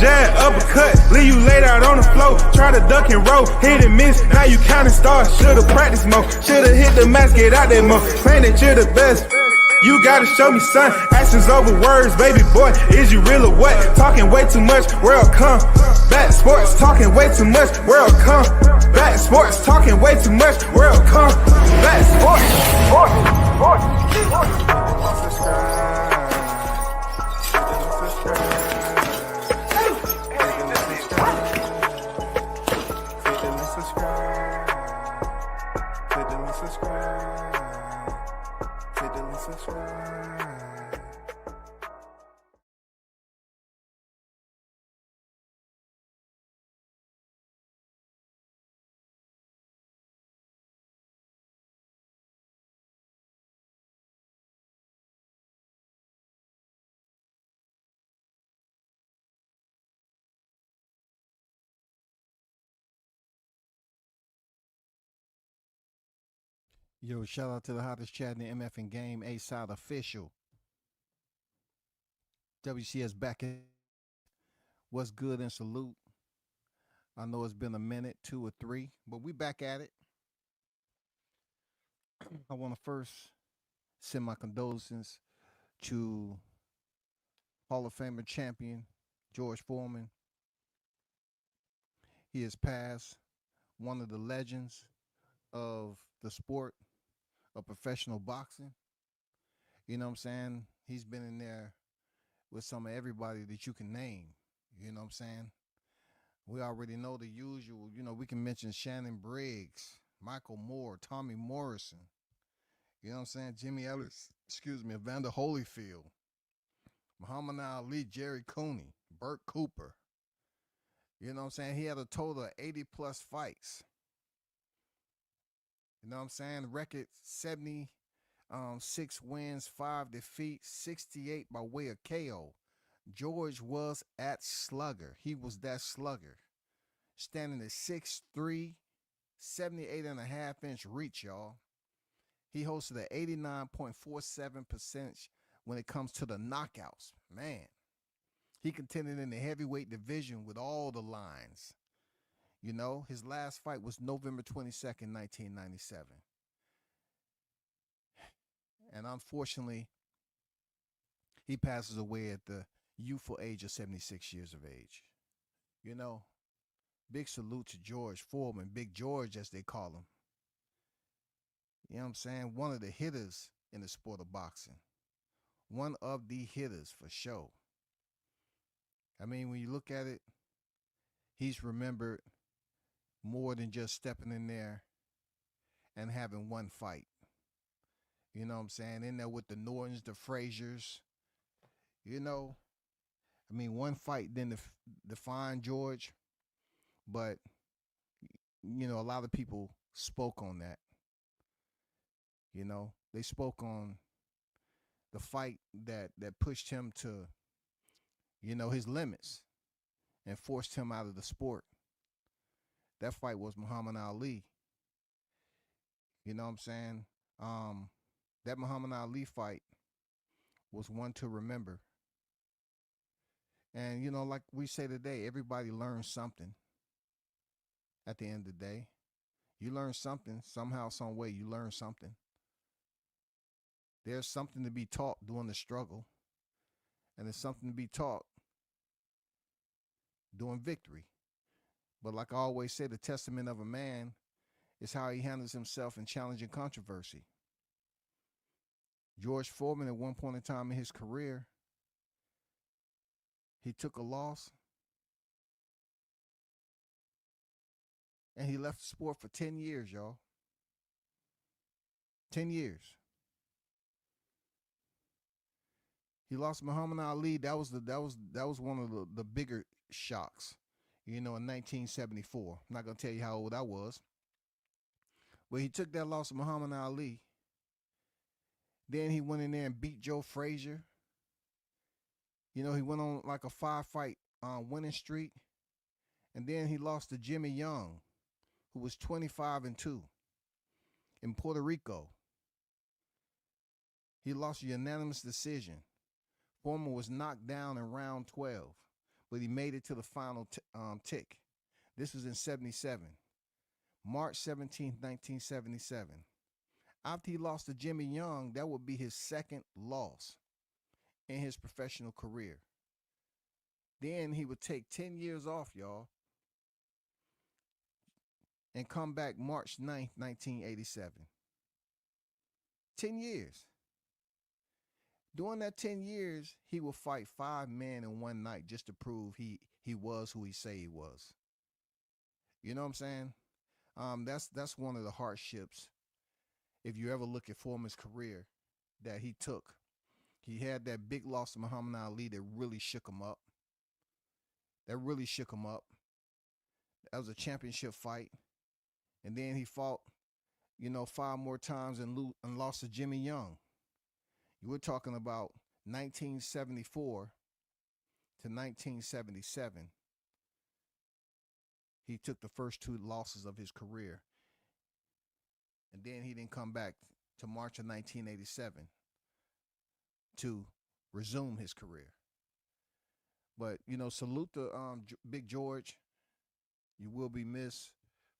jab, uppercut, leave you laid out on the floor. Try to duck and roll, hit and miss, now you counting stars. Should've practiced more, should've hit the mask, get out there more. Claim that you're the best. You gotta show me, son. Actions over words, baby boy. Is you real or what? Talking way too much, world come. Back sports, talking way too much, world come. Back sports, talking way too much, world come. Back sports, Yo, shout out to the hottest chat in the MF and Game, A-Side Official. WCS back in. What's good and salute. I know it's been a minute, 2 or 3, but we back at it. I want to first send my condolences to Hall of Famer champion George Foreman. He has passed, one of the legends of the sport of professional boxing. You know what I'm saying? He's been in there with some of everybody that you can name. You know what I'm saying? We already know the usual. You know, we can mention Shannon Briggs, Michael Moore, Tommy Morrison. You know what I'm saying? Jimmy Ellis, Evander Holyfield, Muhammad Ali, Jerry Cooney, Burt Cooper. You know what I'm saying? He had a total of 80 plus fights. You know what I'm saying? Record 76 wins, 5 defeats, 68 by way of KO. George was at slugger. He was that slugger. Standing at 6'3", 78.5-inch reach, y'all. He hosted an 89.47% when it comes to the knockouts. Man, he contended in the heavyweight division with all the lines. You know, his last fight was November 22nd, 1997. And unfortunately, he passes away at the youthful age of 76 years of age. You know, big salute to George Foreman, Big George as they call him. You know what I'm saying? One of the hitters in the sport of boxing. One of the hitters for sure. I mean, when you look at it, he's remembered more than just stepping in there and having one fight. You know what I'm saying? In there with the Nortons, the Fraziers. You know, I mean, one fight didn't define George, but, you know, a lot of people spoke on that. You know, they spoke on the fight that pushed him to, you know, his limits and forced him out of the sport. That fight was Muhammad Ali. You know what I'm saying? That Muhammad Ali fight was one to remember. And, you know, like we say today, everybody learns something at the end of the day. You learn something, somehow, some way, you learn something. There's something to be taught during the struggle, and there's something to be taught during victory. But like I always say, the testament of a man is how he handles himself in challenging controversy. George Foreman, at one point in time in his career, he took a loss and he left the sport for 10 years, y'all. 10 years. He lost Muhammad Ali. That was one of the bigger shocks, you know, in 1974. I'm not gonna tell you how old I was. But he took that loss of Muhammad Ali. Then he went in there and beat Joe Frazier. You know, he went on like a 5-fight winning streak. And then he lost to Jimmy Young, who was 25-2 in Puerto Rico. He lost a unanimous decision. Forman was knocked down in round 12. but he made it to the final tick. This was in 77, March 17th, 1977. After he lost to Jimmy Young, that would be his second loss in his professional career. Then he would take 10 years off, y'all, and come back March 9th, 1987. 10 years. During that 10 years, he will fight 5 men in one night just to prove he was who he say he was. You know what I'm saying? That's one of the hardships, if you ever look at Forman's career, that he took. He had that big loss to Muhammad Ali that really shook him up. That was a championship fight. And then he fought, 5 more times and lost to Jimmy Young. You were talking about 1974 to 1977. He took the first 2 losses of his career. And then he didn't come back to March of 1987 to resume his career. But, salute to Big George. You will be missed.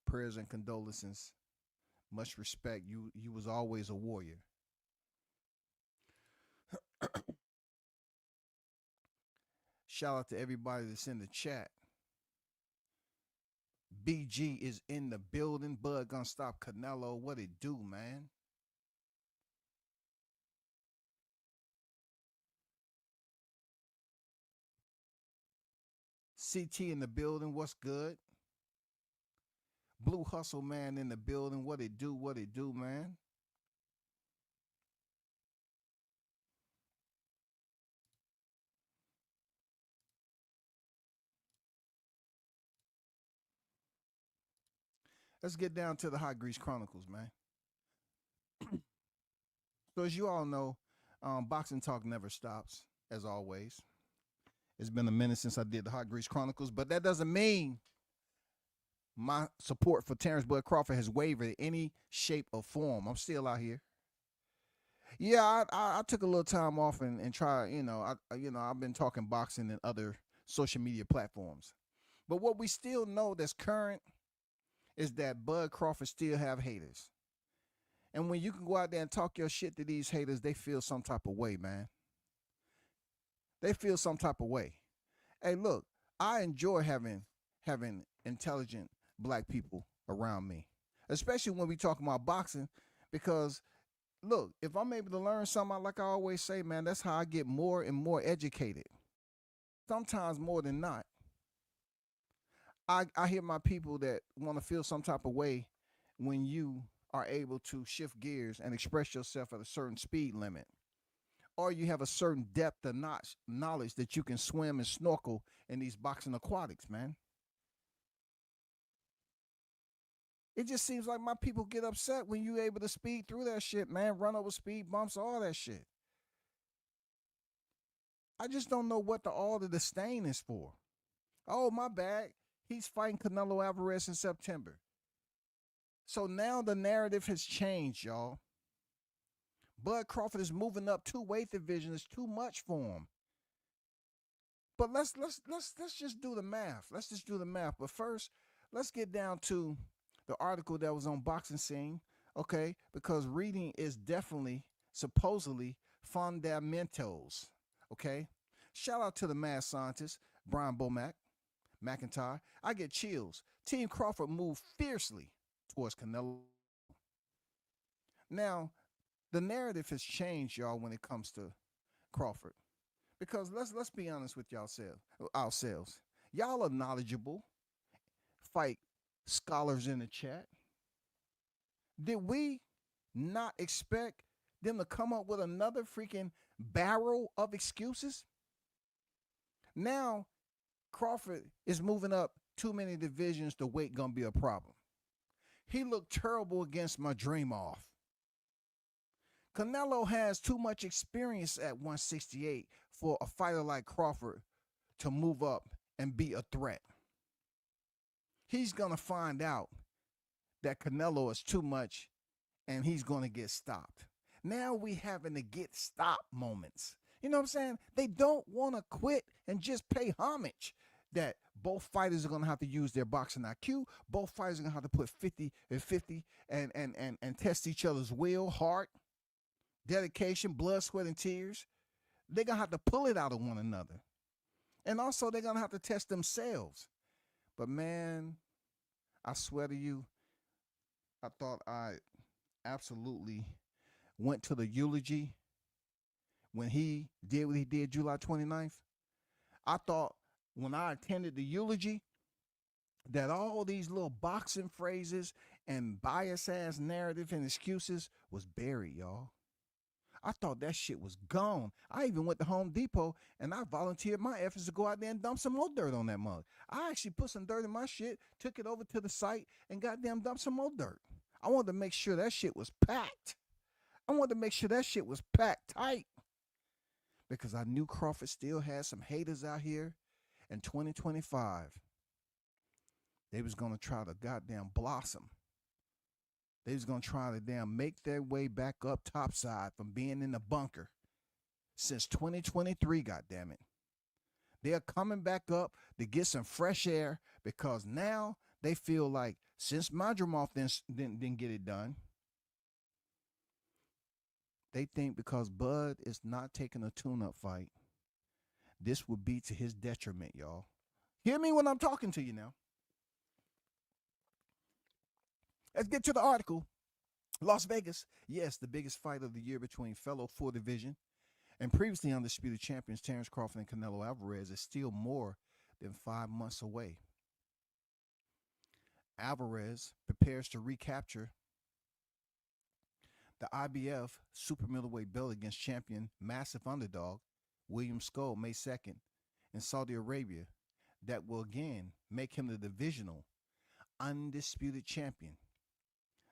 Prayers and condolences. Much respect. You was always a warrior. Shout out to everybody that's in the chat. BG is in the building. Bud gonna stop Canelo. What it do, man? CT in the building. What's good? Blue Hustle Man in the building. What it do, man? Let's get down to the Hot Grease Chronicles, man. So as you all know, Boxing Talk never stops, as always. It's been a minute since I did the Hot Grease Chronicles, but that doesn't mean my support for Terrence Bud Crawford has wavered in any shape or form. I'm still out here. Yeah, I took a little time off and try, I've been talking boxing and other social media platforms. But what we still know that's current is that Bud Crawford still have haters. And when you can go out there and talk your shit to these haters, they feel some type of way, man. They feel some type of way. Hey, look, I enjoy having intelligent black people around me, especially when we talk about boxing, because look, if I'm able to learn something, like I always say, man, that's how I get more and more educated. Sometimes more than not. I hear my people that want to feel some type of way when you are able to shift gears and express yourself at a certain speed limit, or you have a certain depth of knowledge that you can swim and snorkel in these boxing aquatics, man. It just seems like my people get upset when you able to speed through that shit, man. Run over speed bumps, all that shit. I just don't know what all the disdain is for. Oh, my bad. He's fighting Canelo Alvarez in September. So now the narrative has changed, y'all. Bud Crawford is moving up 2 weight divisions. It's too much for him. But let's just do the math. Let's just do the math. But first, let's get down to the article that was on Boxing Scene, okay? Because reading is definitely, supposedly, fundamentals, okay? Shout out to the mad scientist, Brian McIntyre. I get chills. Team Crawford moved fiercely towards Canelo. Now, the narrative has changed, y'all, when it comes to Crawford. Because let's be honest with ourselves. Y'all are knowledgeable. Fight scholars in the chat. Did we not expect them to come up with another freaking barrel of excuses? Now, Crawford is moving up too many divisions. The weight gonna be a problem. He looked terrible against my dream off. Canelo has too much experience at 168 for a fighter like Crawford to move up and be a threat. He's going to find out that Canelo is too much and he's going to get stopped. Now we having to get stopped moments. You know what I'm saying? They don't want to quit and just pay homage. that both fighters are going to have to use their boxing IQ. Both fighters are going to have to put 50 and 50 and test each other's will, heart, dedication, blood, sweat, and tears. They're going to have to pull it out of one another. And also, they're going to have to test themselves. But, man, I swear to you, I thought I absolutely went to the eulogy when he did what he did July 29th. I thought when I attended the eulogy that all these little boxing phrases and bias-ass narrative and excuses was buried, y'all. I thought that shit was gone. I even went to Home Depot and I volunteered my efforts to go out there and dump some more dirt on that mug. I actually put some dirt in my shit, took it over to the site, and goddamn dumped some more dirt. I wanted to make sure that shit was packed. I wanted to make sure that shit was packed tight. Because I knew Crawford still had some haters out here in 2025. They was going to try to goddamn blossom. They was going to try to damn make their way back up topside from being in the bunker since 2023, goddammit. They're coming back up to get some fresh air because now they feel like since Madrimov didn't get it done, they think because Bud is not taking a tune-up fight, this would be to his detriment, y'all. Hear me when I'm talking to you now. Let's get to the article. Las Vegas, yes, the biggest fight of the year between fellow 4 division and previously undisputed champions Terrence Crawford and Canelo Alvarez is still more than 5 months away. Alvarez prepares to recapture the IBF super middleweight belt against champion massive underdog William Skull May 2nd in Saudi Arabia. That will again make him the divisional undisputed champion.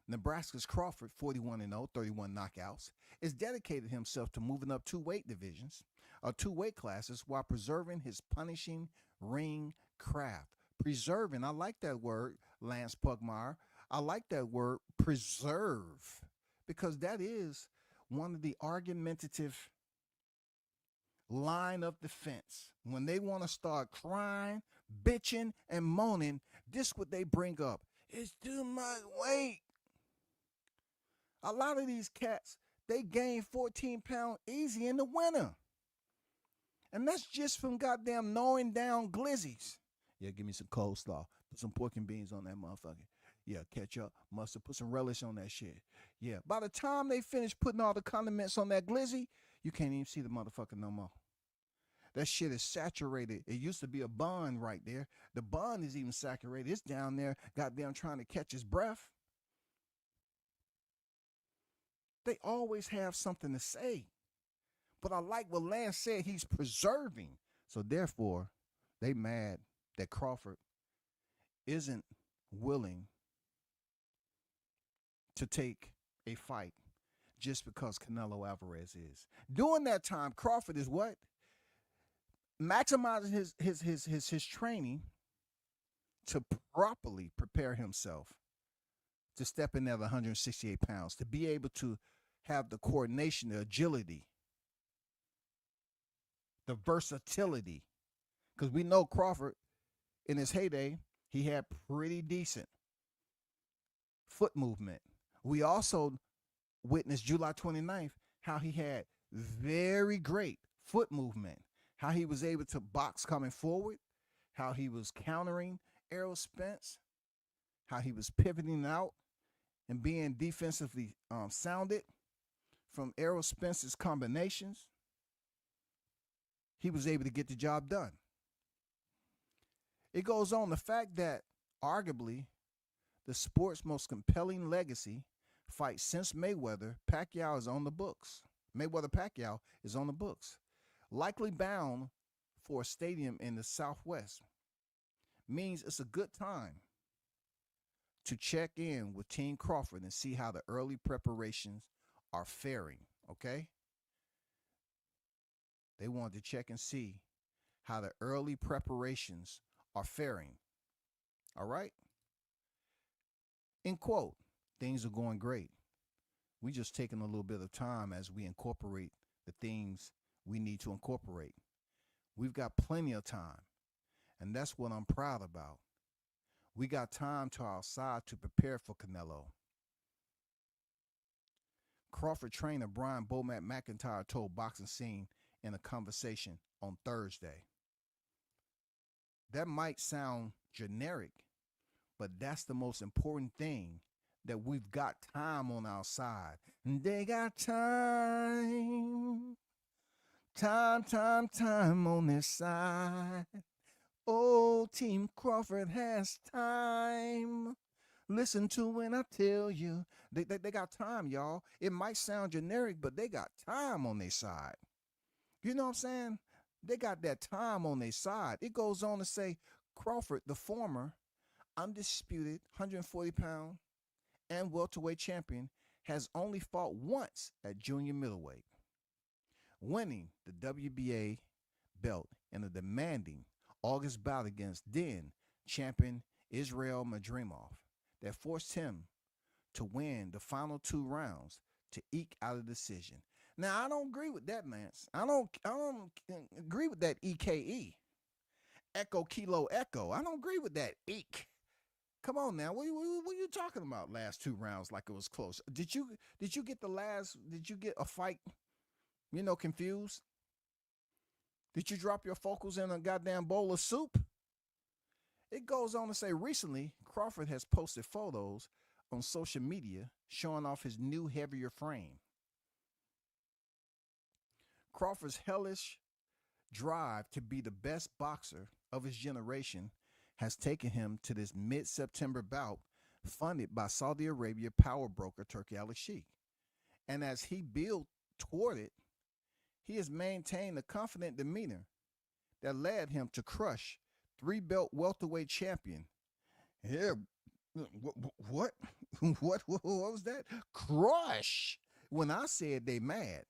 Nebraska's Crawford, 41-0, 31 knockouts, is dedicated himself to moving up 2 weight divisions, or 2 weight classes, while preserving his punishing ring craft. Preserving, I like that word, Lance Pugmire. I like that word, preserve, because that is one of the argumentative line of defense. When they want to start crying, bitching, and moaning, this what they bring up. It's too much weight. A lot of these cats, they gain 14 pounds easy in the winter. And that's just from goddamn gnawing down glizzies. Yeah, give me some coleslaw. Put some pork and beans on that motherfucker. Yeah, ketchup, mustard, put some relish on that shit. Yeah, by the time they finish putting all the condiments on that glizzy, you can't even see the motherfucker no more. That shit is saturated. It used to be a bun right there. The bun is even saturated. It's down there, goddamn trying to catch his breath. They always have something to say. But I like what Lance said, he's preserving. So therefore, they mad that Crawford isn't willing to take a fight just because Canelo Alvarez is. During that time, Crawford is what? Maximizing his training to properly prepare himself to step in at 168 pounds, to be able to have the coordination, the agility, the versatility. Because we know Crawford, in his heyday, he had pretty decent foot movement. We also witnessed July 29th, how he had very great foot movement, how he was able to box coming forward, how he was countering Errol Spence, how he was pivoting out and being defensively sounded from Errol Spence's combinations. He was able to get the job done. It goes on, the fact that arguably the sport's most compelling legacy fight since Mayweather-Pacquiao is on the books. Mayweather-Pacquiao is on the books. Likely bound for a stadium in the Southwest means it's a good time to check in with Team Crawford and see how the early preparations are faring, okay? They wanted to check and see how the early preparations are faring, all right? In quote, things are going great. We just taking a little bit of time as we incorporate the things we need to incorporate. We've got plenty of time. And that's what I'm proud about. We got time to our side to prepare for Canelo. Crawford trainer Brian Bomac McIntyre told Boxing Scene in a conversation on Thursday. That might sound generic, but that's the most important thing, that we've got time on our side. They got time on their side. Oh, Team Crawford has time. Listen to when I tell you. They got time, y'all. It might sound generic, but they got time on their side. You know what I'm saying? They got that time on their side. It goes on to say Crawford, the former undisputed 140-pound and welterweight champion, has only fought once at junior middleweight, winning the WBA belt in a demanding August bout against then champion Israel Madrimov that forced him to win the final 2 rounds to eke out a decision. Now, I don't agree with that, Lance. I don't agree with that EKE. Echo Kilo Echo. I don't agree with that eke. Come on now. What are you talking about? Last 2 rounds like it was close. Did you get a fight, confused? Did you drop your focals in a goddamn bowl of soup? It goes on to say recently, Crawford has posted photos on social media showing off his new heavier frame. Crawford's hellish drive to be the best boxer of his generation has taken him to this mid-September bout funded by Saudi Arabia power broker Turki Al-Sheikh. And as he built toward it, he has maintained a confident demeanor that led him to crush 3-belt welterweight champion. Yeah, what? What was that? Crush. When I said they mad.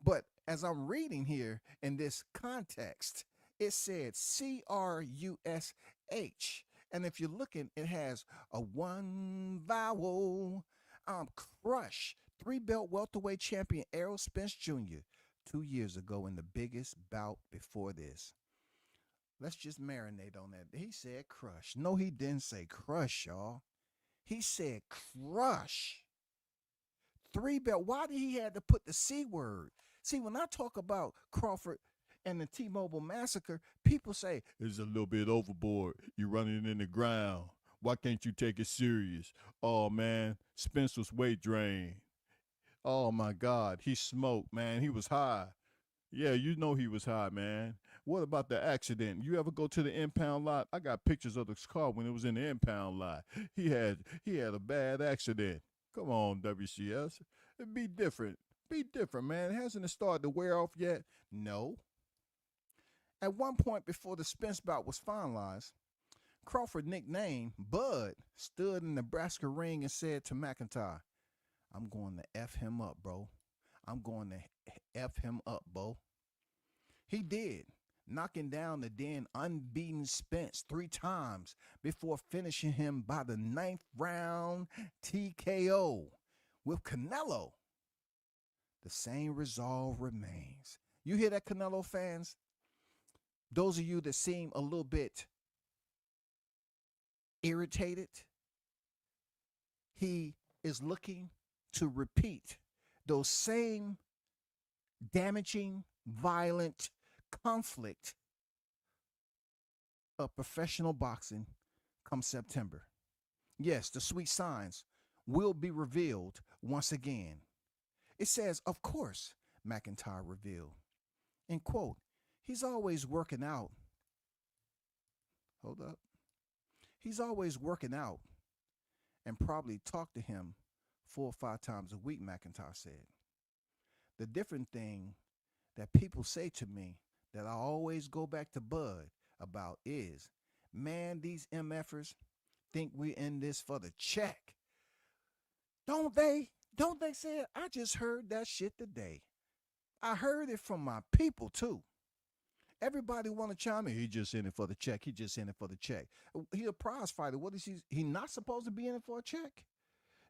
But as I'm reading here in this context, it said CRUSH. And if you're looking, it has a 1 vowel. Crush 3-belt welterweight champion Errol Spence Jr. 2 years ago in the biggest bout before this. Let's just marinate on that. He said crush. No, he didn't say crush, y'all. He said crush. 3-belt. Why did he have to put the C word? See, when I talk about Crawford and the T-Mobile massacre, people say, it's a little bit overboard. You're running in the ground. Why can't you take it serious? Oh, man, Spence was weight drained. Oh, my God, he smoked, man. He was high. Yeah, you know he was high, man. What about the accident? You ever go to the impound lot? I got pictures of this car when it was in the impound lot. He had a bad accident. Come on, WCS. It'd be different. Be different, man. Hasn't it started to wear off yet? No. At one point before the Spence bout was finalized, Crawford, nicknamed Bud, stood in the Nebraska ring and said to McIntyre, I'm going to F him up, bro. I'm going to F him up, bro. He did, knocking down the then unbeaten Spence 3 times before finishing him by the 9th round TKO. With Canelo, the same resolve remains. You hear that, Canelo fans? Those of you that seem a little bit irritated, he is looking to repeat those same damaging, violent conflict of professional boxing come September. Yes, the sweet signs will be revealed once again. It says, of course, McIntyre revealed. And quote, he's always working out. Hold up. He's always working out and probably talk to him 4 or 5 times a week, McIntyre said. The different thing that people say to me that I always go back to Bud about is, man, these MFers think we're in this for the check. Don't they? Don't they say it? I just heard that shit today. I heard it from my people too. Everybody want to chime in. He just in it for the check. He just in it for the check. He a prize fighter. What is he not supposed to be in it for a check?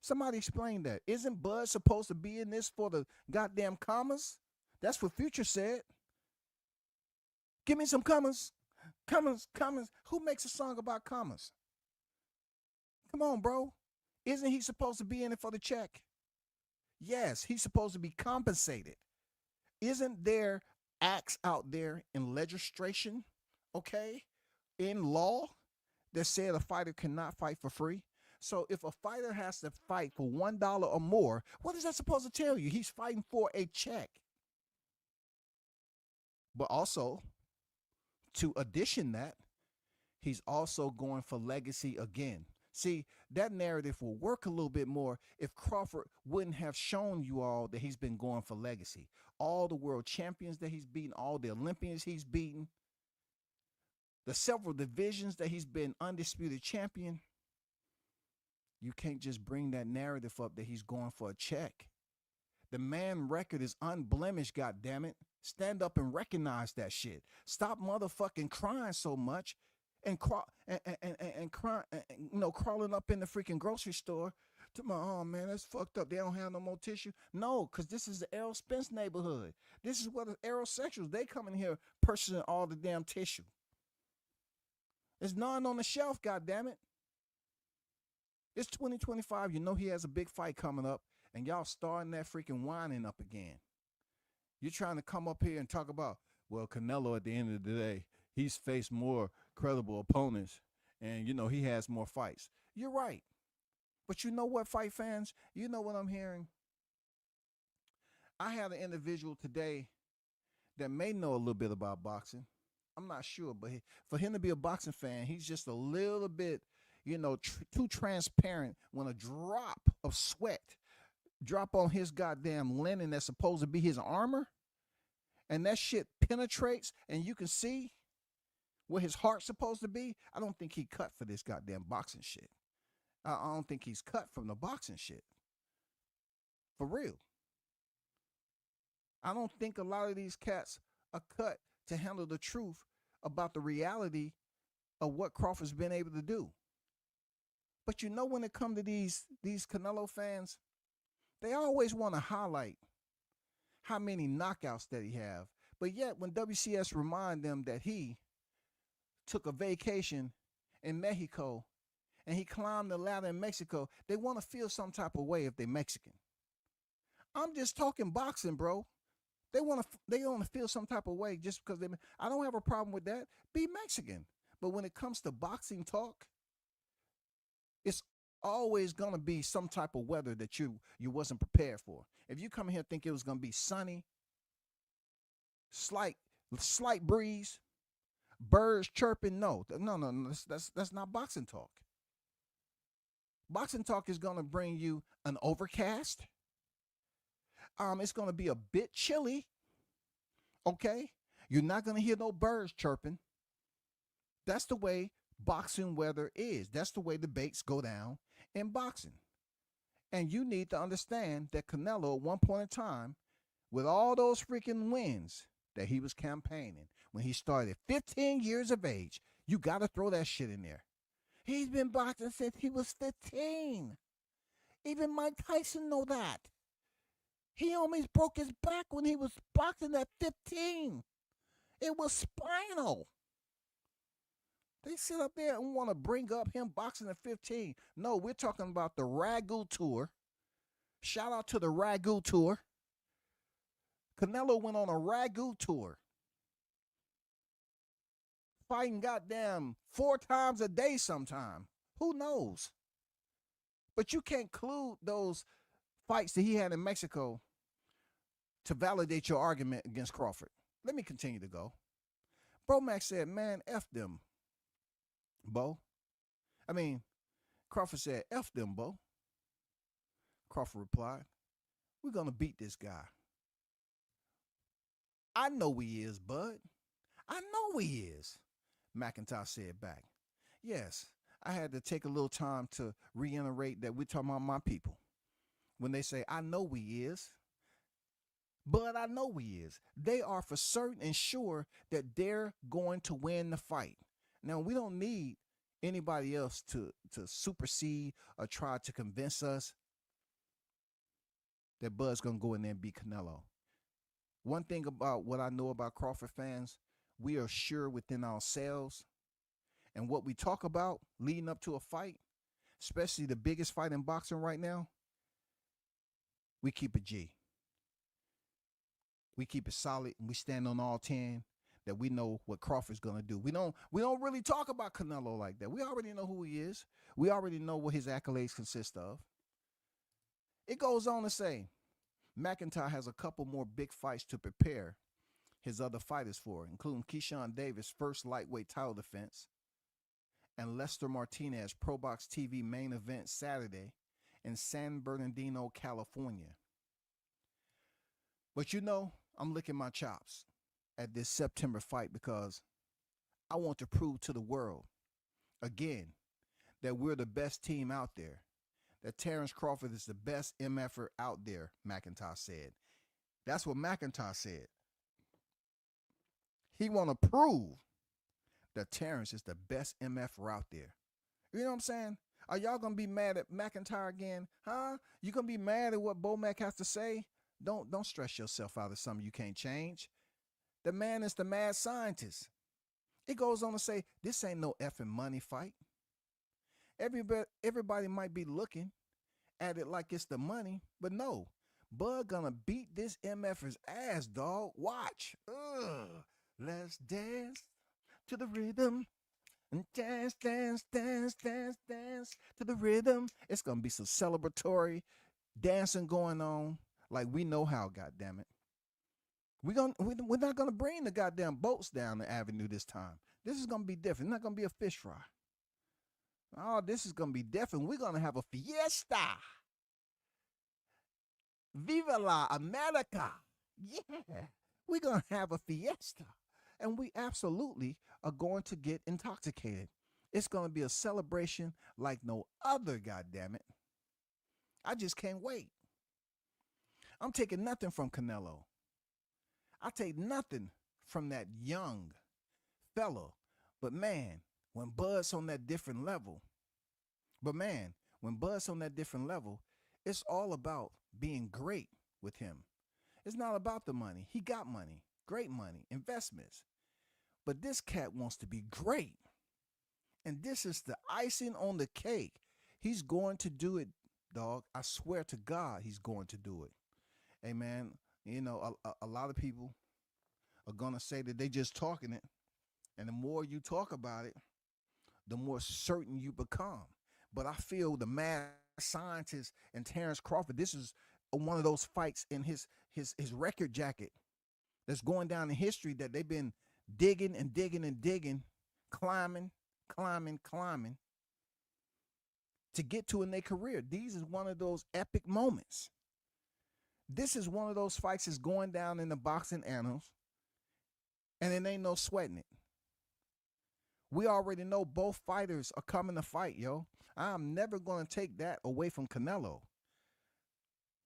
Somebody explain that. Isn't Bud supposed to be in this for the goddamn commas? That's what Future said. Give me some commas. Cummins, who makes a song about Cummins? Come on, bro. Isn't he supposed to be in it for the check? Yes, he's supposed to be compensated. Isn't there acts out there in legislation, okay, in law that said a fighter cannot fight for free? So if a fighter has to fight for $1 or more, what is that supposed to tell you? He's fighting for a check. But also, to addition that, he's also going for legacy again. See, that narrative will work a little bit more if Crawford wouldn't have shown you all that he's been going for legacy. All the world champions that he's beaten, all the Olympians he's beaten, the several divisions that he's been undisputed champion. You can't just bring that narrative up that he's going for a check. The man record is unblemished, goddammit. Stand up and recognize that shit. Stop motherfucking crying so much and crying, crawling up in the freaking grocery store to my, oh man, that's fucked up. They don't have no more tissue. No, because this is the Errol Spence neighborhood. This is where the aerosexuals, they come in here purchasing all the damn tissue. There's none on the shelf, goddammit. It's 2025. You know he has a big fight coming up, and y'all starting that freaking whining up again. You're trying to come up here and talk about, well, Canelo at the end of the day, he's faced more credible opponents, and, you know, he has more fights. You're right. But you know what, fight fans? You know what I'm hearing? I had an individual today that may know a little bit about boxing. I'm not sure, but for him to be a boxing fan, he's just a little bit, you know, too transparent when a drop of sweat drop on his goddamn linen that's supposed to be his armor, and that shit penetrates and you can see where his heart's supposed to be. I don't think he cut for this goddamn boxing shit. I don't think he's cut from the boxing shit. For real. I don't think a lot of these cats are cut to handle the truth about the reality of what Crawford's been able to do. But you know, when it comes to these Canelo fans, they always want to highlight how many knockouts that he have. But yet when WCS remind them that he took a vacation in Mexico and he climbed the ladder in Mexico, they want to feel some type of way if they're Mexican. I'm just talking boxing, bro. They want to feel some type of way just because I don't have a problem with that. Be Mexican. But when it comes to boxing talk, it's always going to be some type of weather that you wasn't prepared for. If you come here think it was going to be sunny, slight breeze, birds chirping, no, that's not boxing talk. Boxing talk is going to bring you an overcast. It's going to be a bit chilly. Okay? You're not going to hear no birds chirping. That's the way boxing weather is. That's the way the debates go down in boxing. And you need to understand that Canelo, at one point in time, with all those freaking wins that he was campaigning, when he started 15 years of age, you got to throw that shit in there. He's been boxing since he was 15. Even Mike Tyson know that. He almost broke his back when he was boxing at 15. It was spinal. They sit up there and want to bring up him boxing at 15. No, we're talking about the Ragu Tour. Shout out to the Ragu Tour. Canelo went on a Ragu Tour. Fighting goddamn 4 times a day sometime. Who knows? But you can't include those fights that he had in Mexico to validate your argument against Crawford. Let me continue to go. Bro Max said, man, F them, Bo. Crawford said, F them, Bo. Crawford replied, we're going to beat this guy. I know he is, bud. I know he is, McIntyre said back. Yes, I had to take a little time to reiterate that we're talking about my people. When they say, I know he is, but I know he is. They are for certain and sure that they're going to win the fight. Now, we don't need anybody else to supersede or try to convince us that Bud's going to go in there and beat Canelo. One thing about what I know about Crawford fans, we are sure within ourselves and what we talk about leading up to a fight, especially the biggest fight in boxing right now, we keep it G. We keep it solid and we stand on all 10 that we know what Crawford's gonna do. We don't really talk about Canelo like that. We already know who he is. We already know what his accolades consist of. It goes on to say McIntyre has a couple more big fights to prepare his other fighters for, including Keyshawn Davis' first lightweight title defense and Lester Martinez Pro Box TV main event Saturday in San Bernardino, California. But I'm licking my chops at this September fight because I want to prove to the world, again, that we're the best team out there, that Terrence Crawford is the best MFer out there, McIntyre said. That's what McIntyre said. He want to prove that Terrence is the best MFer out there. You know what I'm saying? Are y'all going to be mad at McIntyre again? Huh? You going to be mad at what Bomac has to say? Don't stress yourself out of something you can't change. The man is the mad scientist. It goes on to say, this ain't no effing money fight. Everybody might be looking at it like it's the money, but no. Bud gonna beat this MFer's ass, dog. Watch. Let's dance to the rhythm. And dance, dance, dance, dance, dance to the rhythm. It's gonna be some celebratory dancing going on. Like we know how, goddammit. We're not gonna bring the goddamn boats down the avenue this time. This is gonna be different. It's not gonna be a fish fry. Oh, this is gonna be different. We're gonna have a fiesta. Viva la America. Yeah. We're gonna have a fiesta. And we absolutely are going to get intoxicated. It's gonna be a celebration like no other, goddammit. I just can't wait. I'm taking nothing from Canelo. I take nothing from that young fellow. But man, when Bud's on that different level, it's all about being great with him. It's not about the money. He got money, great money, investments. But this cat wants to be great. And this is the icing on the cake. He's going to do it, dog. I swear to God, he's going to do it. Hey, man, a lot of people are going to say that they just talking it. And the more you talk about it, the more certain you become. But I feel the mad scientist and Terrence Crawford, this is one of those fights in his record jacket that's going down in history that they've been digging and digging and digging, climbing to get to in their career. These is one of those epic moments. This is one of those fights that's going down in the boxing annals, and it ain't no sweating it. We already know both fighters are coming to fight, yo. I'm never going to take that away from Canelo.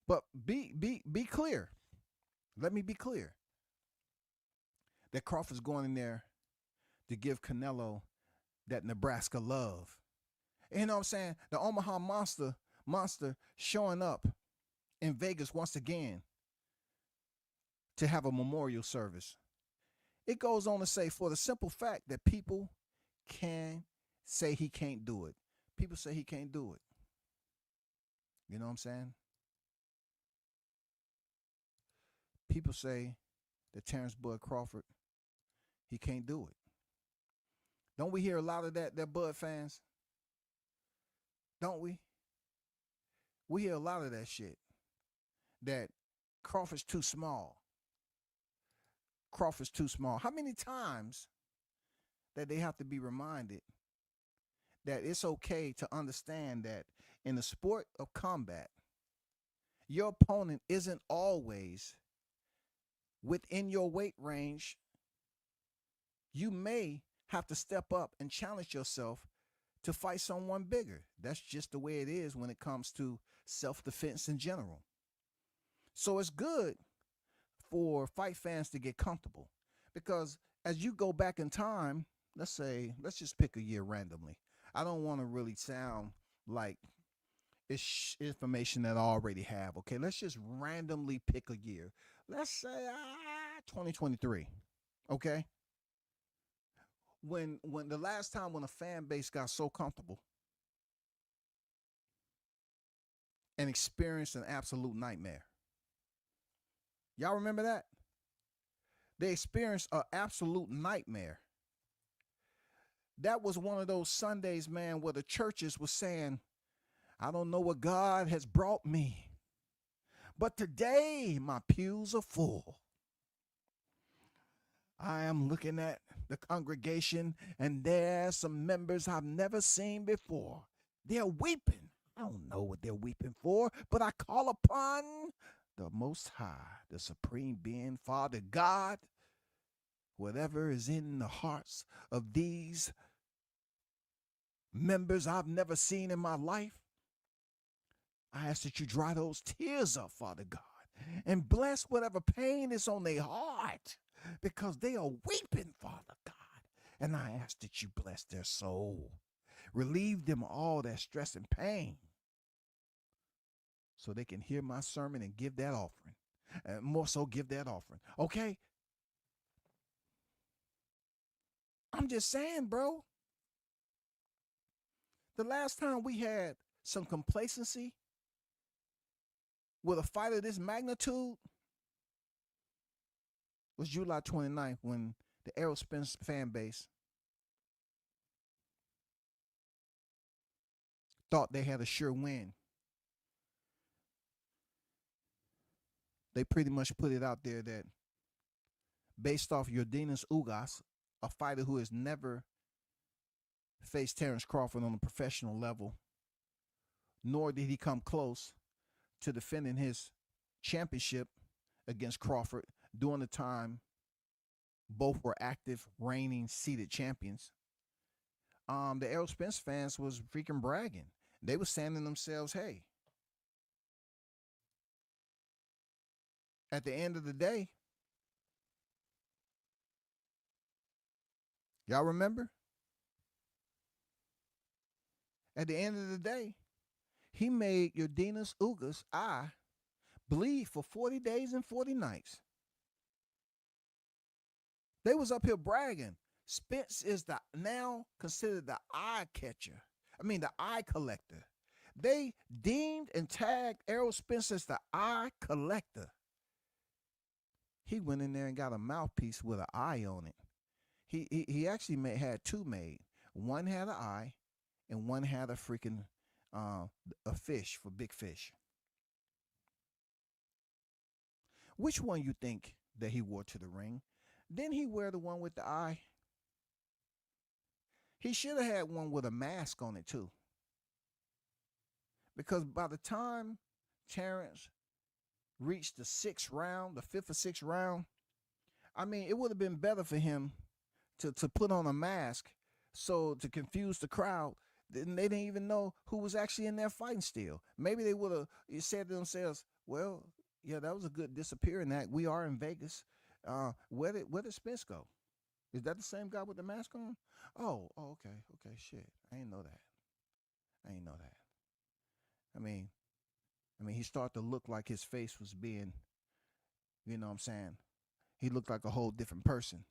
But be clear. Let me be clear. That Crawford's going in there to give Canelo that Nebraska love. You know what I'm saying? The Omaha monster showing up in Vegas once again to have a memorial service. It goes on to say, for the simple fact that people can say he can't do it. People say he can't do it. You know what I'm saying? People say that Terrence Bud Crawford, he can't do it. Don't we hear a lot of that Bud fans? Don't we? We hear a lot of that shit. That Crawford's too small. Crawford's too small. How many times that they have to be reminded that it's okay to understand that in the sport of combat, your opponent isn't always within your weight range. You may have to step up and challenge yourself to fight someone bigger. That's just the way it is when it comes to self-defense in general. So it's good for fight fans to get comfortable, because as you go back in time, let's just pick a year randomly. I don't want to really sound like it's information that I already have. Okay, let's just randomly pick a year. Let's say 2023. Okay, when the last time when a fan base got so comfortable and experienced an absolute nightmare? Y'all remember that? They experienced an absolute nightmare. That was one of those Sundays, man, where the churches were saying, I don't know what God has brought me, but today my pews are full. I am looking at the congregation, and there's some members I've never seen before. They're weeping. I don't know what they're weeping for, but I call upon the Most High, the Supreme Being, Father God. Whatever is in the hearts of these members I've never seen in my life, I ask that you dry those tears up, Father God, and bless whatever pain is on their heart, because they are weeping, Father God. And I ask that you bless their soul, relieve them all that stress and pain, so they can hear my sermon and give that offering, and more so give that offering. Okay? I'm just saying, bro. The last time we had some complacency with a fight of this magnitude was July 29th, when the Aerospin fan base thought they had a sure win. They pretty much put it out there that based off Yordenis Ugas, a fighter who has never faced Terrence Crawford on a professional level, nor did he come close to defending his championship against Crawford during the time both were active, reigning, seated champions. The Errol Spence fans was freaking bragging. They were saying to themselves, hey, at the end of the day, y'all remember? At the end of the day, he made Yordenis Ugas' eye bleed for 40 days and 40 nights. They was up here bragging. Spence is now considered the eye catcher. The eye collector. They deemed and tagged Errol Spence as the eye collector. He went in there and got a mouthpiece with an eye on it. He actually had two made. One had an eye, and one had a freaking a fish for big fish. Which one you think that he wore to the ring? Didn't he wear the one with the eye? He should have had one with a mask on it too. Because by the time Terrence reached the fifth or sixth round, it would have been better for him to put on a mask so to confuse the crowd. They didn't even know who was actually in there fighting still. Maybe they would have said to themselves, well, yeah, that was a good disappearing act. We are in Vegas. Where did Spence go? Is that the same guy with the mask on? Oh, okay, shit. I didn't know that. He started to look like his face was being, you know what I'm saying? He looked like a whole different person.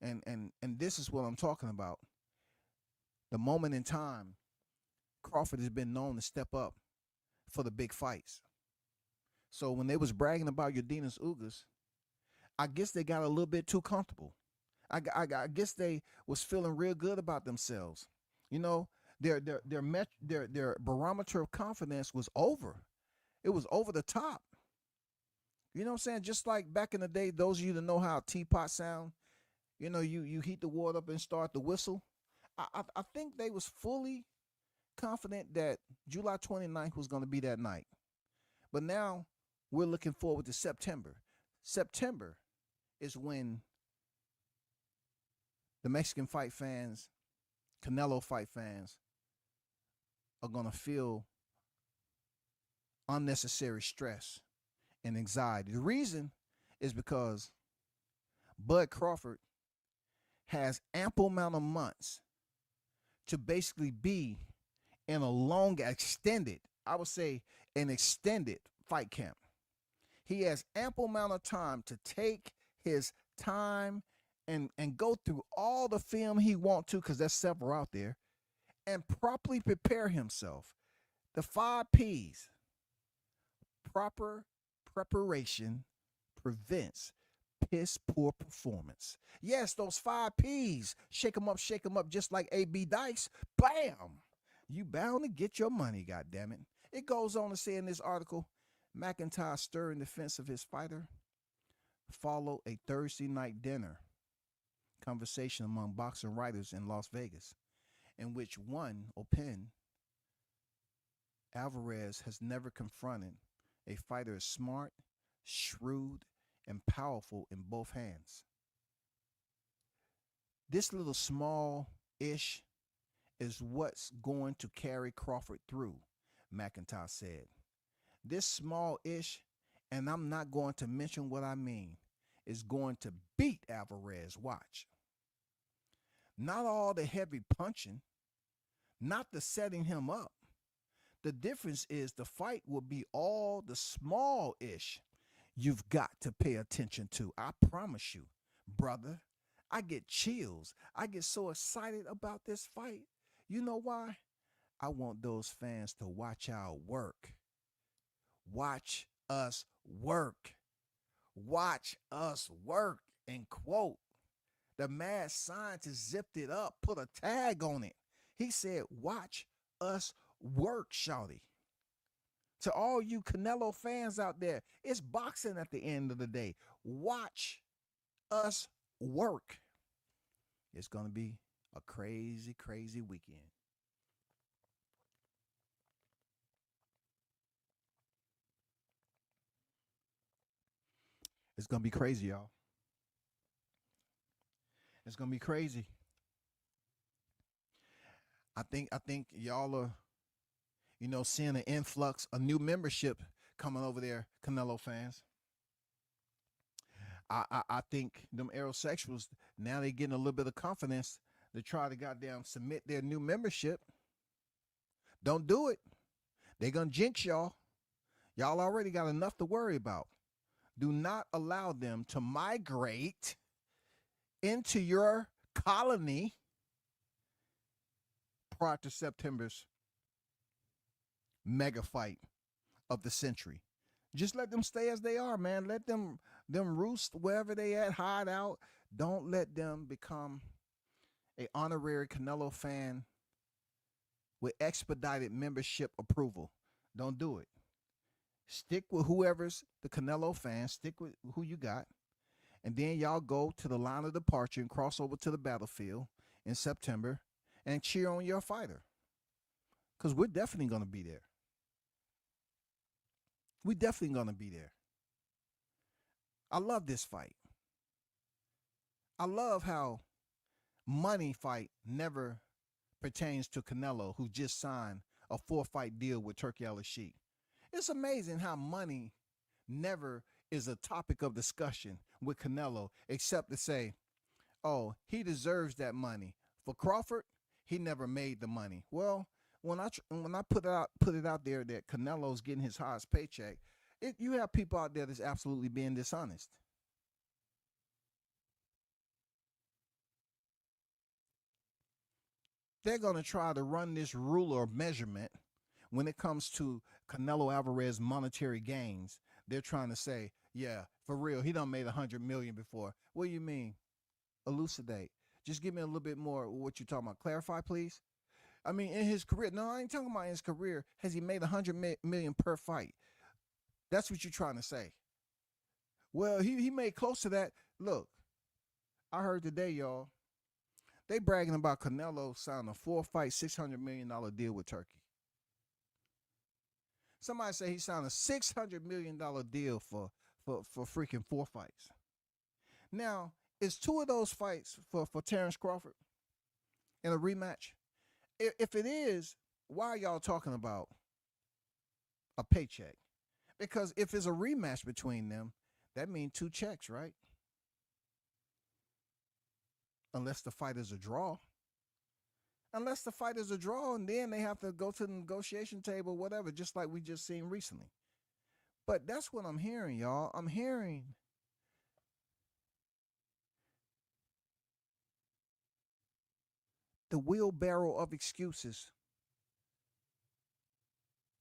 And this is what I'm talking about. The moment in time, Crawford has been known to step up for the big fights. So when they was bragging about Yordenis Ugas, I guess they got a little bit too comfortable. I guess they was feeling real good about themselves. You know, their barometer of confidence was over. It was over the top. You know what I'm saying? Just like back in the day, those of you that know how a teapot sound, you know, you heat the water up and start the whistle. I think they was fully confident that July 29th was going to be that night. But now we're looking forward to September. September is when the Mexican fight fans, Canelo fight fans, are going to feel unnecessary stress and anxiety. The reason is because Bud Crawford has ample amount of months to basically be in a long, extended, I would say an extended fight camp. He has ample amount of time to take his time and go through all the film he want to, because there's several out there, and properly prepare himself. The 5 P's. Proper preparation prevents piss poor performance. Yes, those 5 P's. Shake 'em up, just like A.B. Dice. Bam! You bound to get your money, goddammit. It goes on to say in this article, McIntyre stirred in defense of his fighter. Follow a Thursday night dinner conversation among boxing writers in Las Vegas, in which one opined Alvarez has never confronted a fighter as smart, shrewd, and powerful in both hands. This little small-ish is what's going to carry Crawford through, McIntyre said. This small-ish, and I'm not going to mention what I mean, is going to beat Alvarez. Watch. Not all the heavy punching, not the setting him up. The difference is the fight will be all the small-ish you've got to pay attention to. I promise you, brother. I get chills. I get so excited about this fight. You know why? I want those fans to watch our work. Watch us work. Watch us work. And quote, the mad scientist zipped it up, put a tag on it. He said, watch us work, shawty. To all you Canelo fans out there, it's boxing at the end of the day. Watch us work. It's going to be a crazy, crazy weekend. It's going to be crazy, y'all. It's going to be crazy. I think y'all are, seeing an influx, a new membership coming over there, Canelo fans. I think them aerosexuals, now they getting a little bit of confidence to try to goddamn submit their new membership. Don't do it. They're going to jinx y'all. Y'all already got enough to worry about. Do not allow them to migrate into your colony prior to September's mega fight of the century. Just let them stay as they are, man. Let them roost wherever they at, hide out. Don't let them become a honorary Canelo fan with expedited membership approval. Don't do it. Stick with whoever's the Canelo fan. Stick with who you got. And then y'all go to the line of departure and cross over to the battlefield in September and cheer on your fighter. Because we're definitely going to be there. We're definitely going to be there. I love this fight. I love how money fight never pertains to Canelo, who just signed a 4-fight deal with Turki Al-Sheikh. It's amazing how money never is a topic of discussion with Canelo, except to say, oh, he deserves that money. For Crawford, he never made the money. Well, when I put it out there that Canelo's getting his highest paycheck, you have people out there that's absolutely being dishonest. They're going to try to run this ruler of measurement when it comes to Canelo Alvarez monetary gains. They're trying to say, yeah, for real, he done made $100 million before. What do you mean? Elucidate. Just give me a little bit more of what you're talking about. Clarify, please. I mean, in his career, no, I ain't talking about in his career. Has he made $100 million per fight? That's what you're trying to say. Well, he made close to that. Look, I heard today, y'all, they bragging about Canelo signing a 4-fight, $600 million deal with Turkey. Somebody say he signed a $600 million deal for freaking 4 fights. Now, is 2 of those fights for Terrence Crawford in a rematch? If it is, why are y'all talking about a paycheck? Because if it's a rematch between them, that means 2 checks, right? Unless the fight is a draw. Unless the fight is a draw, and then they have to go to the negotiation table, whatever, just like we just seen recently. But that's what I'm hearing, y'all. I'm hearing the wheelbarrow of excuses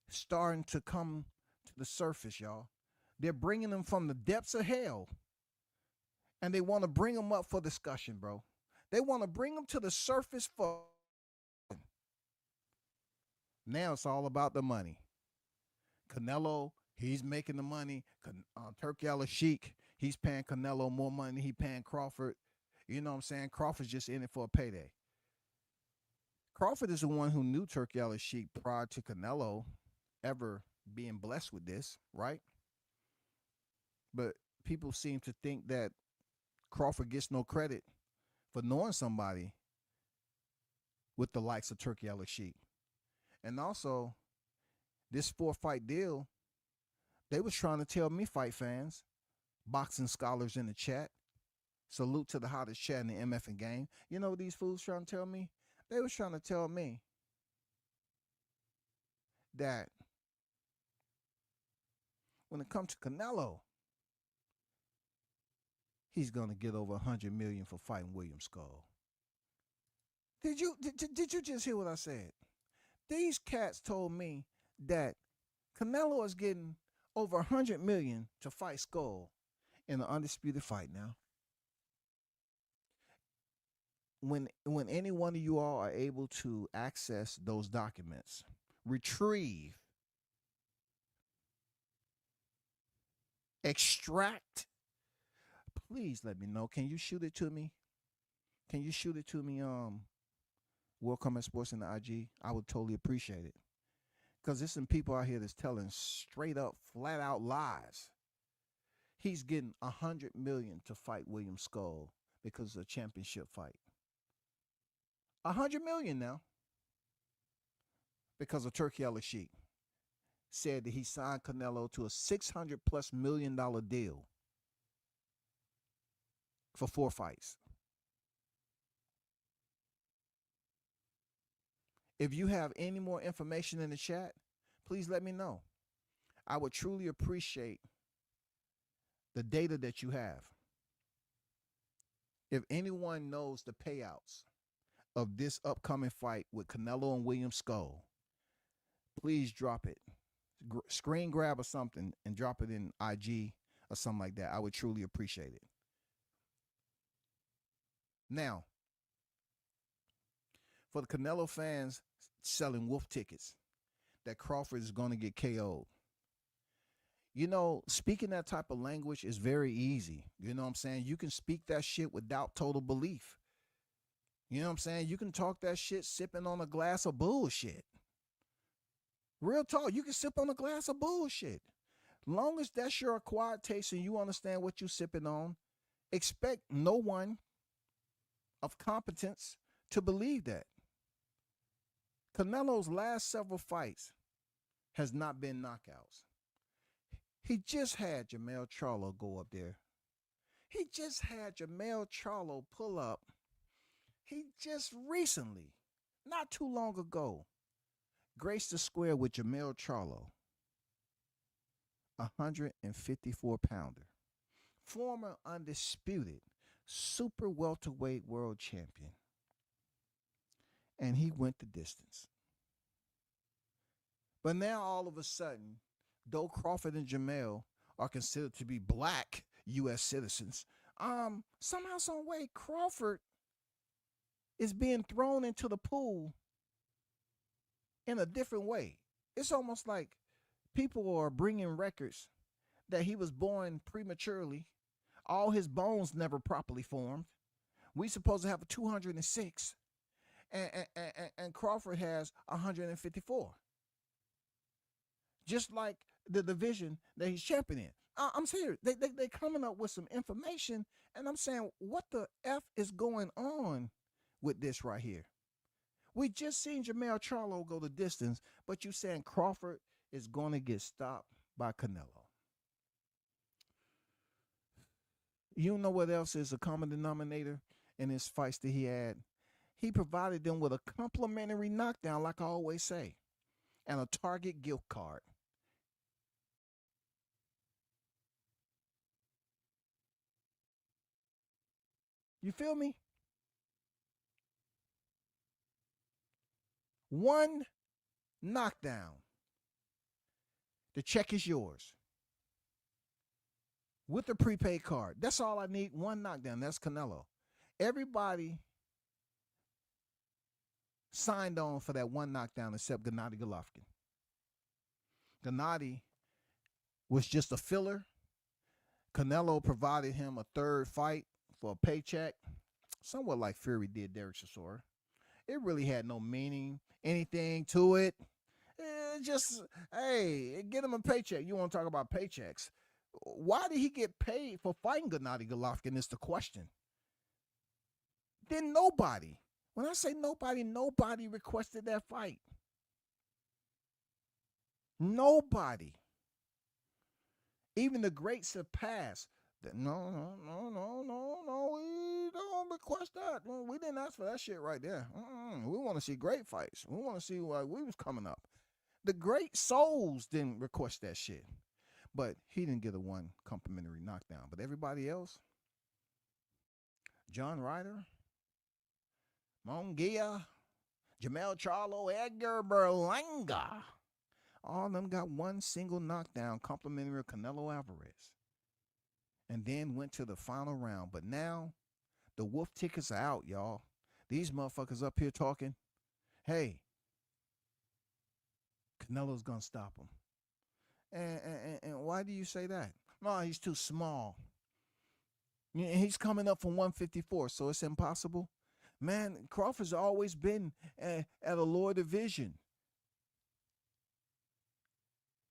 starting to come to the surface, y'all. They're bringing them from the depths of hell, and they want to bring them up for discussion, bro. They want to bring them to the surface for. Now it's all about the money. Canelo, he's making the money. Turkey Sheik, he's paying Canelo more money than he paying Crawford. You know what I'm saying? Crawford's just in it for a payday. Crawford is the one who knew Turkey Sheik prior to Canelo ever being blessed with this, right? But people seem to think that Crawford gets no credit for knowing somebody with the likes of Turkey Sheik. And also, this 4-fight deal, they was trying to tell me, fight fans, boxing scholars in the chat, salute to the hottest chat in the MF game. You know what these fools trying to tell me? They was trying to tell me that when it comes to Canelo, he's gonna get over $100 million for fighting William Skull. Did you just hear what I said? These cats told me that Canelo is getting over $100 million to fight Skull in an undisputed fight now. When any one of you all are able to access those documents, retrieve, extract, please let me know. Can you shoot it to me? Can you shoot it to me, World Combat Sports in the IG? I would totally appreciate it. Because there's some people out here that's telling straight up, flat out lies. He's getting $100 million to fight William Skull because of a championship fight. $100 million now. Because of Turkey Sheik said that he signed Canelo to a $600+ million deal for 4 fights. If you have any more information in the chat, please let me know. I would truly appreciate the data that you have. If anyone knows the payouts of this upcoming fight with Canelo and William Skull, please drop it. Screen grab or something and drop it in IG or something like that. I would truly appreciate it. Now, for the Canelo fans selling wolf tickets that Crawford is going to get KO'd, you know, speaking that type of language is very easy. You know what I'm saying? You can speak that shit without total belief. You know what I'm saying? You can talk that shit sipping on a glass of bullshit. Real talk, you can sip on a glass of bullshit. Long as that's your acquired taste and you understand what you're sipping on, expect no one of competence to believe that. Canelo's last several fights has not been knockouts. He just had Jermell Charlo go up there. He just had Jermell Charlo pull up. He just recently, not too long ago, graced the square with Jermell Charlo, 154-pounder, former undisputed super welterweight world champion. And he went the distance. But now all of a sudden, though Crawford and Jermell are considered to be black U.S. citizens, somehow, some way, Crawford is being thrown into the pool in a different way. It's almost like people are bringing records that he was born prematurely. All his bones never properly formed. We supposed to have a 206, and Crawford has 154. Just like the division that he's championing. I'm serious. They coming up with some information, and I'm saying, what the F is going on with this right here? We just seen Jermell Charlo go the distance, but you saying Crawford is going to get stopped by Canelo. You know what else is a common denominator in his fights that he had? He provided them with a complimentary knockdown, like I always say, and a Target gift card. You feel me? One knockdown. The check is yours. With a prepaid card. That's all I need. One knockdown. That's Canelo. Everybody signed on for that one knockdown except Gennady Golovkin. Gennady was just a filler. Canelo provided him a third fight for a paycheck, somewhat like Fury did Derek Chisora. It really had no meaning, anything to it. Just, hey, get him a paycheck. You want to talk about paychecks. Why did he get paid for fighting Gennady Golovkin is the question. Then nobody. When I say nobody requested that fight. Nobody. Even the greats have passed. No, we don't request that. We didn't ask for that shit right there. We want to see great fights. We want to see why we was coming up. The great souls didn't request that shit. But he didn't get a one complimentary knockdown. But everybody else, John Ryder, Munguia, Jamel Charlo, Edgar Berlanga, all of them got one single knockdown complimentary of Canelo Alvarez. And then went to the final round. But now, the wolf tickets are out, y'all. These motherfuckers up here talking, hey, Canelo's going to stop him. And why do you say that? No, he's too small. He's coming up from 154, so it's impossible. Man, Crawford's always been at a lower division.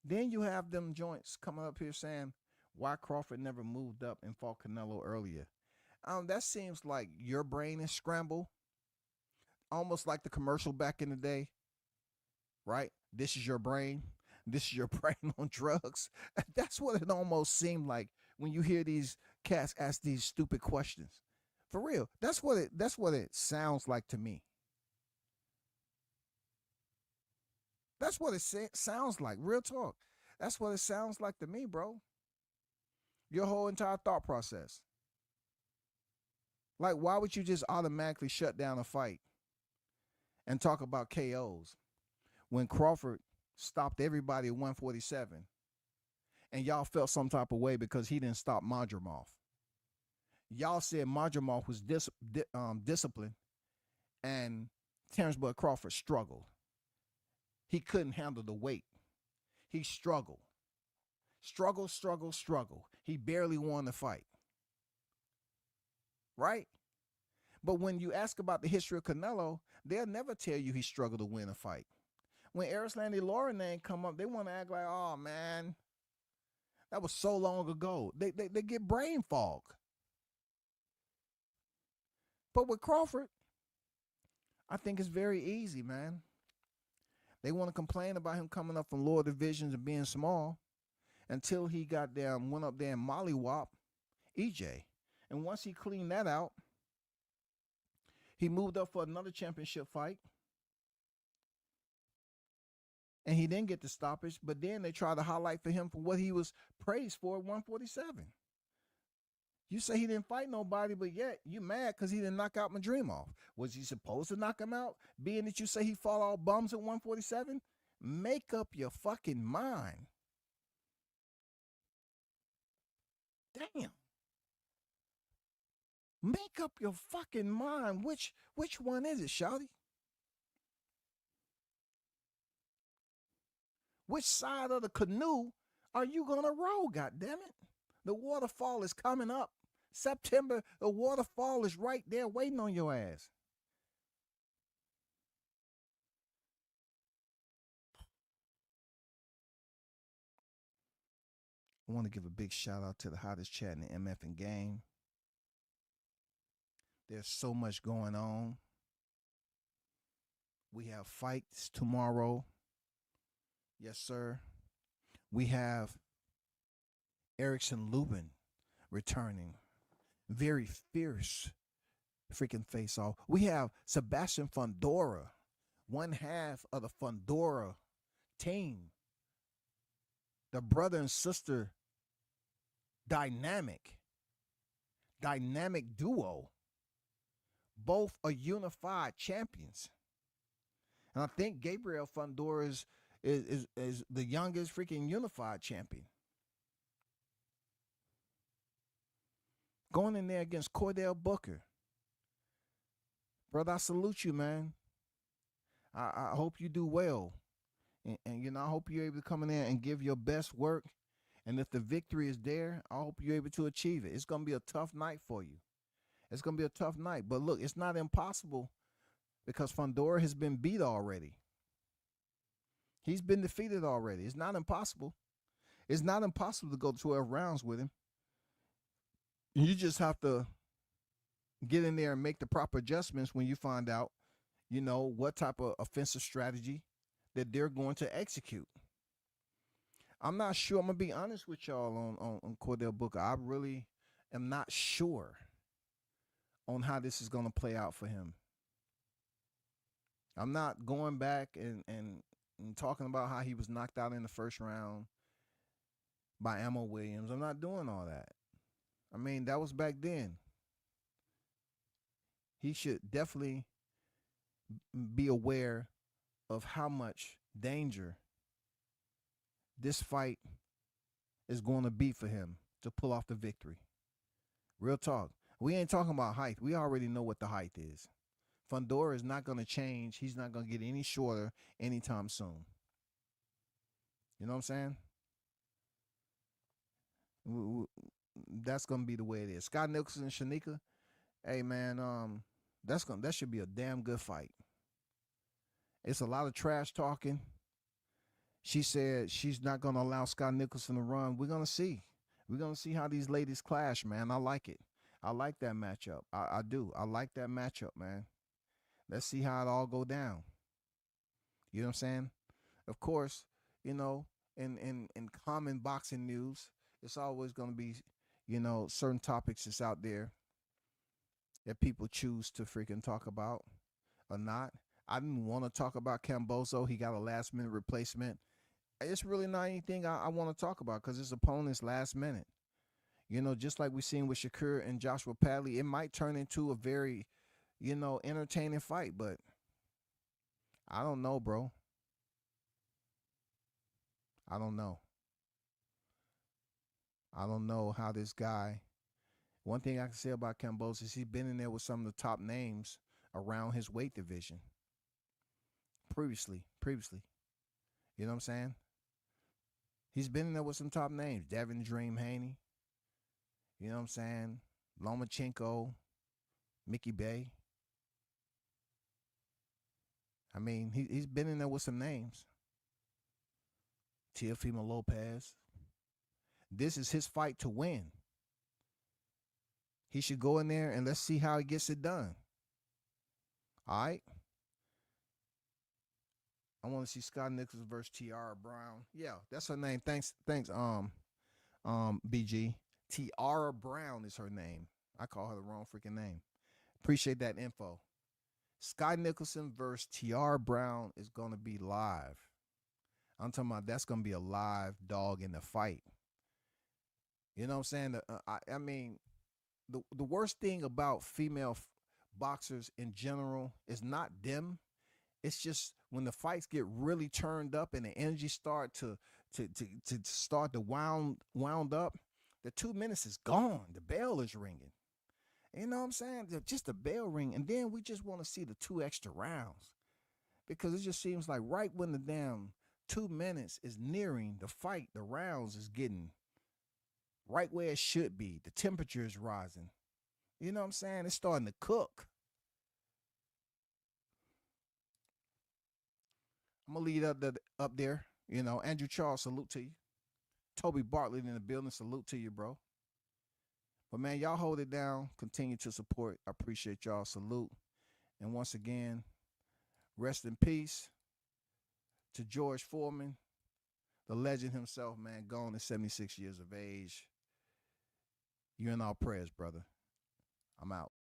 Then you have them joints coming up here saying why Crawford never moved up and fought Canelo earlier. That seems like your brain is scrambled. Almost like the commercial back in the day, right? This is your brain. This is your brain on drugs. That's what it almost seemed like when you hear these cats ask these stupid questions. For real, that's what it sounds like to me. That's what it sounds like. Real talk. That's what it sounds like to me, bro. Your whole entire thought process. Like, why would you just automatically shut down a fight and talk about KOs when Crawford stopped everybody at 147 and y'all felt some type of way because he didn't stop Madrimov? Y'all said Madrimov was disciplined and Terrence Bud Crawford struggled. He couldn't handle the weight. He struggled. Struggle. He barely won the fight. Right? But when you ask about the history of Canelo, they'll never tell you he struggled to win a fight. When Erislandy Lauren name come up, they want to act like, oh, man, that was so long ago. They get brain fog. But with Crawford, I think it's very easy, man. They want to complain about him coming up from lower divisions and being small until he went up there and mollywop EJ. And once he cleaned that out, he moved up for another championship fight. And he didn't get the stoppage, but then they tried to highlight for him for what he was praised for at 147. You say he didn't fight nobody, but yet you mad because he didn't knock out Madrimov. Was he supposed to knock him out, being that you say he fought all bums at 147? Make up your fucking mind. Damn. Make up your fucking mind. Which one is it, shawty? Which side of the canoe are you going to row, goddammit? The waterfall is coming up. September, the waterfall is right there waiting on your ass. I want to give a big shout out to the hottest chat in the MF and game. There's so much going on. We have fights tomorrow. Yes, sir. We have Erickson Lubin returning. Very fierce freaking face off. We have Sebastian Fundora, one half of the Fundora team. The brother and sister dynamic duo. Both are unified champions. And I think Gabriel Fundora is the youngest freaking unified champion. Going in there against Cordell Booker. Brother, I salute you, man. I hope you do well. And I hope you're able to come in there and give your best work. And if the victory is there, I hope you're able to achieve it. It's going to be a tough night for you. It's going to be a tough night. But look, it's not impossible because Fundora has been beat already. He's been defeated already. It's not impossible. It's not impossible to go 12 rounds with him. You just have to get in there and make the proper adjustments when you find out, what type of offensive strategy that they're going to execute. I'm not sure. I'm going to be honest with y'all on Cordell Booker. I really am not sure on how this is going to play out for him. I'm not going back and talking about how he was knocked out in the first round by Ammo Williams. I'm not doing all that. I mean, that was back then. He should definitely be aware of how much danger this fight is going to be for him to pull off the victory. Real talk. We ain't talking about height. We already know what the height is. Fundora is not going to change. He's not going to get any shorter anytime soon. You know what I'm saying? That's going to be the way it is. Scott Nicholson and Shanika, hey, man, that should be a damn good fight. It's a lot of trash talking. She said she's not going to allow Scott Nicholson to run. We're going to see. We're going to see how these ladies clash, man. I like it. I like that matchup. I do. I like that matchup, man. Let's see how it all go down. You know what I'm saying? Of course, in common boxing news, it's always going to be, certain topics that's out there that people choose to freaking talk about or not. I didn't want to talk about Camboso. He got a last-minute replacement. It's really not anything I want to talk about because his opponent's last minute. Just like we seen with Shakur and Joshua Padley, it might turn into a very, entertaining fight, but I don't know, bro. I don't know. I don't know how this guy. One thing I can say about Camboso is he's been in there with some of the top names around his weight division. Previously. You know what I'm saying? He's been in there with some top names. Devin Dream Haney. You know what I'm saying? Lomachenko. Mickey Bay. I mean, he's been in there with some names. Teofimo Lopez. This is his fight to win. He should go in there and let's see how he gets it done. All right? I want to see Scott Nicholson versus Tiara Brown. Yeah, that's her name. Thanks, BG. Tiara Brown is her name. I call her the wrong freaking name. Appreciate that info. Scott Nicholson versus Tiara Brown is going to be live. I'm talking about that's going to be a live dog in the fight. You know what I'm saying? I mean, the worst thing about female boxers in general is not them. It's just when the fights get really turned up and the energy start to wound up, the 2 minutes is gone. The bell is ringing. You know what I'm saying? Just the bell ring. And then we just want to see the 2 extra rounds. Because it just seems like right when the damn 2 minutes is nearing the fight, the rounds is getting right where it should be. The temperature is rising. You know what I'm saying? It's starting to cook. I'm going to lead up there. Andrew Charles, salute to you. Toby Bartlett in the building, salute to you, bro. But, man, y'all hold it down. Continue to support. I appreciate y'all. Salute. And once again, rest in peace to George Foreman, the legend himself, man, gone at 76 years of age. You're in our prayers, brother. I'm out.